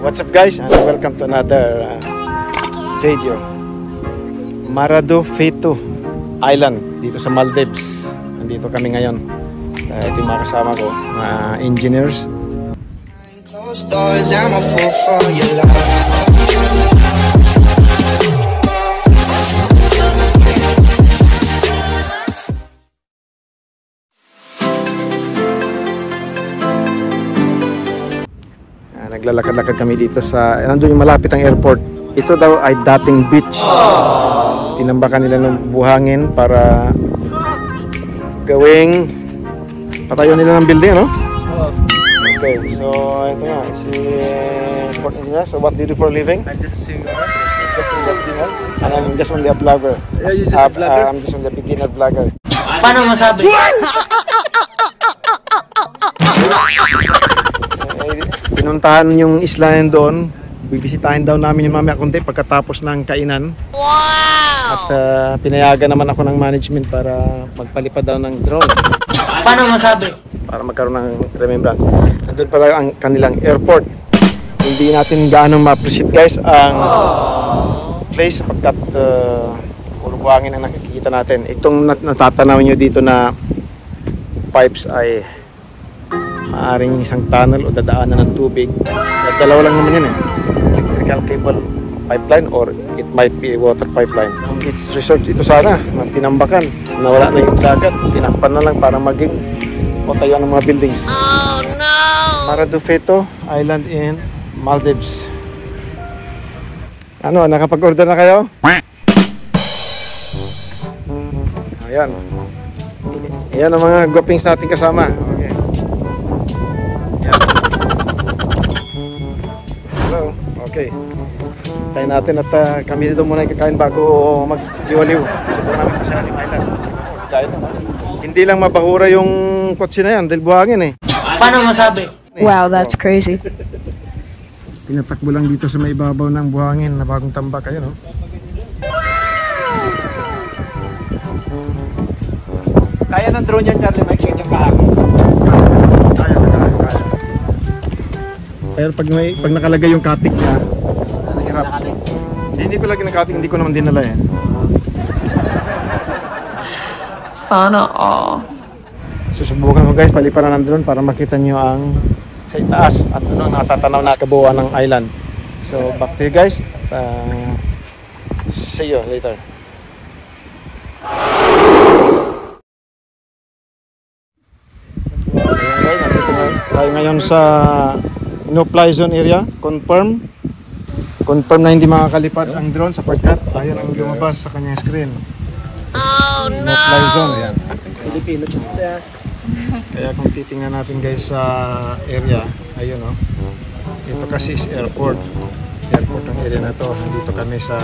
What's up guys, and welcome to another video. Marado Feto Island dito sa Maldives. Nandito kami ngayon. Ito yung mga kasama ko, mga engineers. Naglalakad-lakad kami dito sa, nandun yung malapit ang airport. Ito daw ay dating beach. Tinambakan nila ng buhangin para gawing patayo nila ng building, no? Okay, so ito nga, si Port Engineer. So what do you do for a living? I'm just a singer. And I'm just only a vlogger. Yeah, you're just a vlogger? I'm just only a beginner vlogger. Paano masabi? Pinuntahan yung isla doon. Bibisitahin daw namin yung mamaya kundi pagkatapos ng kainan. Wow! At pinayagan naman ako ng management para magpalipad daw ng drone. Paano masabi? Para magkaroon ng remembrance. Nandun pala ang kanilang airport. Hindi natin gaano ma-appreciate guys ang place sapagkat puro buhangin ang nakikita natin. Itong natatanaw nyo dito na pipes ay maaring isang tunnel o dadaanan ng tubig. At dalawa lang naman yan eh. Electrical cable pipeline or it might be a water pipeline. It's research ito sana, tinambakan. Nawala na yung dagat, tinakpan na lang para maging patayuan ng mga buildings. Oh no! Marado Feto Island in Maldives. Ano, nakapag-order na kayo? Ayan. Ayan ang mga gwapings natin kasama. Okay. Ayan. Hello. Okay. Tayo natin at kami dito muna kakain bago mag-iwaliw. Subukan namin pa sa island. Dahil naman. Hindi lang mabahura yung kotse na yan dahil buhangin eh. Paano masabi? Wow, that's crazy. Pinatakbo lang dito sa may ibabaw ng buhangin na bagong tambak. Ayan, no? Kaya ng drone yan, Charlie Mike, kanyang kahapon. Kaya. Pero pag nakalagay yung katik niya, hirap. Hindi ko lagi ng katik, hindi ko naman dinala eh. Sana all. Susubukan ko guys, paliparan ng drone para makita nyo ang sa itaas at ano, natatanaw na kabuuan ng island. So back to you guys at see you later. Okay, nandito tayo ngayon sa no-fly zone area. Confirm na hindi makakalipad ang drone sapagkat ayun ang lumabas sa kanyang screen. Oh no! No-fly zone. Ayan. Pilipino siya. Kaya kung titingnan natin guys sa area, ayun o. Ito kasi is airport. Airport ang area na to. Nandito kami sa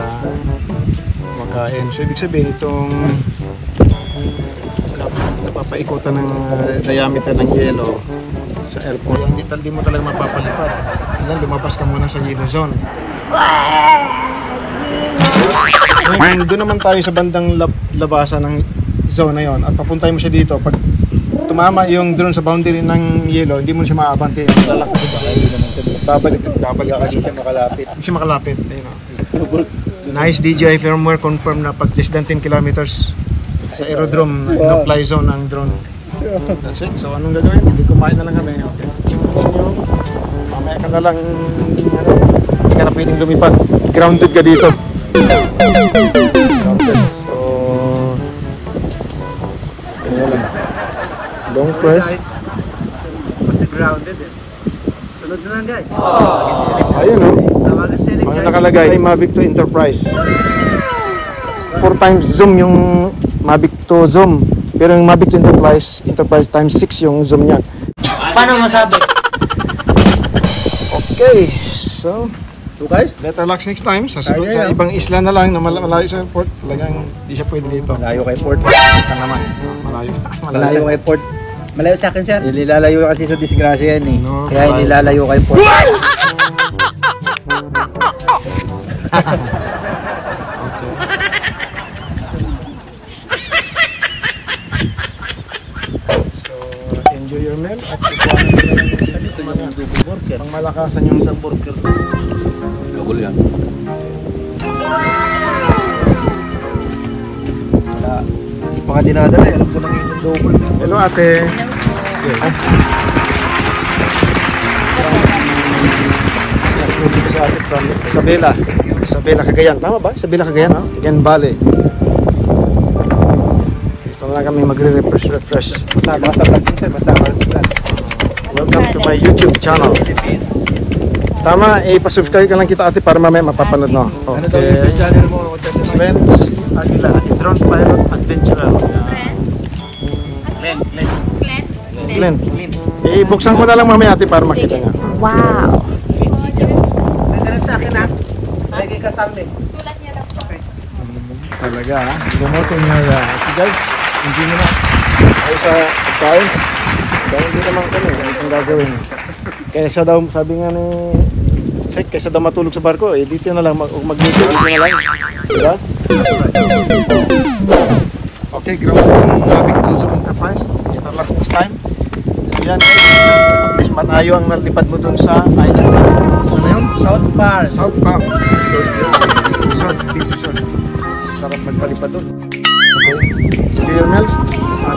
makain. So ibig sabihin itong napapaikutan ng diameter ng yelo sa airport. Hindi mo talaga mapapalipad. Ilan, lumabas ka muna sa yellow zone. Doon naman tayo sa bandang labasan ng zone na yon at papuntay mo siya dito. Pag tumama yung drone sa boundary ng yellow, hindi mo siya maaabante. Lalaki siya. Babalik kasi siya makalapit. Hindi siya makalapit. Nice DJI firmware confirm na pag less than 10 kilometers sa aerodrome, no-fly zone ang drone. That's it. So anong gagawin? Hindi kumain na lang kami. Okay. Mamaya ka na lang, hindi ka na pwedeng lumipad. Grounded ka dito. Grounded. So, lang. Long press. Kasi grounded eh. Sunod na lang guys. Ayun o. Ano nakalagay? Mavic 2 Enterprise. 4 times zoom yung Mavic 2 zoom. Pero yung Mavic 2 Enterprise times 6 yung zoom niya. Paano masabi? Okay. So, guys? better luck next time. Sa ibang isla na lang na malayo sa airport. Talagang hindi siya pwede dito. Malayo kay Port. Ito naman. Malayo. Malayo kay Port. Malayo sa akin, sir. Nilalayo kasi sa disgrasya yan eh. No, kaya nilalayo kay Port. So, enjoy your meal at ikuha na nila yung mga Pang malakasan yung isang burger. Gabol yan. Wala. Hindi pa nga dinadala eh. Alam ko nang yung double. Hello ate. Okay. Share dito sa ate from Isabela. Isabela Cagayan. Tama ba? Isabela Cagayan, no? Cagayan Valley. Dito na lang kami magre-refresh. Basta sa vlog dito. Basta para sa vlog. Welcome to my YouTube channel. Tama, pa-subscribe ka lang kita ate para mamaya mapapanood no. Ano daw yung Okay. channel mo? Friends Aguila, Drone Pilot Adventurer. Glenn. Buksan ko na lang mamaya ate para makita niya. Wow. Nagkaroon sa akin ha. Lagi ka sa amin. Talaga ha. Lumotin niya. Okay guys, hindi mo na. Ay sa pagkain. Dahil hindi naman kami. Ang gagawin. Kaysa daw, sabi nga ni Sek, kaysa daw matulog sa barko, dito na lang, mag-dito na lang. Diba? Okay, grabe ang Big Tools of Enterprise. Kita lang next time. So yan guys, at least matayo ang nalipad mo dun sa island. Saan na yun? South Park. South Park. Resort, beach resort. Sarap magpalipad dun. Okay, enjoy your meals. At